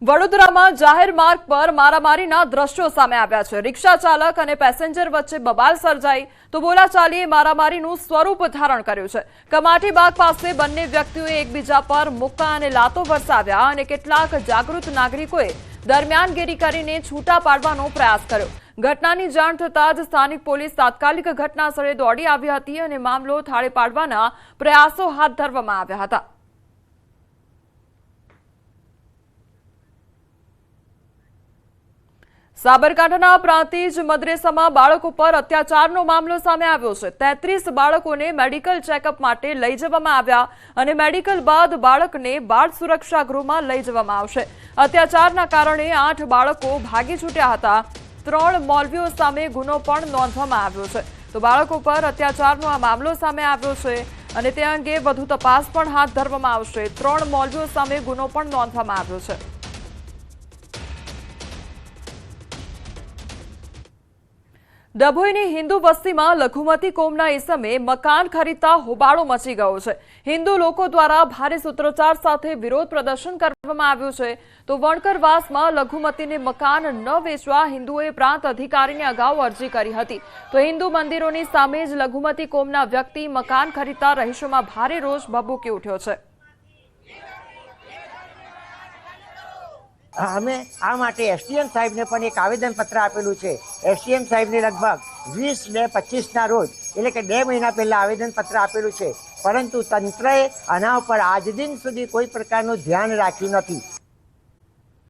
વડોદરામાં જાહેર માર્ગ પર મારામારીના દ્રશ્યો સામે આવ્યા છે। રિક્ષા ચાલક અને પેસેન્જર વચ્ચે બબાલ સર્જાઈ તો બોલાચાલીએ મારામારીનું સ્વરૂપ ધારણ કર્યું છે। કમાટી બાગ પાસે બંને વ્યક્તિઓએ એકબીજા પર મુક્કા અને લાતો વરસાવ્યા અને કેટલાક જાગૃત નાગરિકોએ દરમિયાનગીરી કરીને છૂટા પાડવાનો પ્રયાસ કર્યો। ઘટનાની જાણ થતાં જ સ્થાનિક પોલીસ તાત્કાલિક ઘટનાસ્થળે દોડી આવી હતી અને મામલો થાળે પાડવાના પ્રયાસો હાથ ધરવામાં આવ્યા હતા। સાબરકાંઠાના પ્રાંતિજ મદ્રેસામાં બાળકો પર અત્યાચારનો મામલો સામે આવ્યો છે। 33 બાળકોને મેડિકલ ચેકઅપ માટે લઈ જવામાં આવ્યા અને મેડિકલ બાદ બાળકને બાળ સુરક્ષા ગૃહમાં લઈ જવામાં આવશે। અત્યાચારના કારણે 8 બાળકો ભાગી છૂટ્યા હતા। 3 મૌલવીઓ સામે ગુનો પણ નોંધવામાં આવ્યો છે। તો બાળકો પર અત્યાચારનો આ મામલો સામે આવ્યો છે અને તે અંગે વધુ તપાસ પણ હાથ ધરવામાં આવશે। 3 મૌલવીઓ સામે ગુનો પણ નોંધવામાં આવ્યો છે। ડભોઈની હિન્દુ વસ્તીમાં લઘુમતી કોમના ઇસમે મકાન ખરીદતા હોબાળો મચી ગયો છે। હિન્દુ લોકો દ્વારા ભારે સૂત્રોચ્ચાર સાથે વિરોધ પ્રદર્શન કરવામાં આવ્યું છે। તો વણકરવાસમાં લઘુમતીને મકાન ન વેચવા હિન્દુઓએ પ્રાંત અધિકારીને અગાઉ અરજી કરી હતી। તો હિન્દુ મંદિરોની સામે જ લઘુમતી કોમના વ્યક્તિ મકાન ખરીદતા રહીશોમાં ભારે રોષ ભભૂકી ઉઠ્યો છે। અમે આ માટે એસડીએમ સાહેબને પણ એક આવેદનપત્ર આપેલું છે। એસડીએમ સાહેબને લગભગ 20/2/25ના રોજ એટલે કે 2 મહિના પહેલા આવેદનપત્ર આપેલું છે, પરંતુ તંત્રએ આના ઉપર આજ દિન સુધી કોઈ પ્રકારનું ધ્યાન રાખ્યું નથી।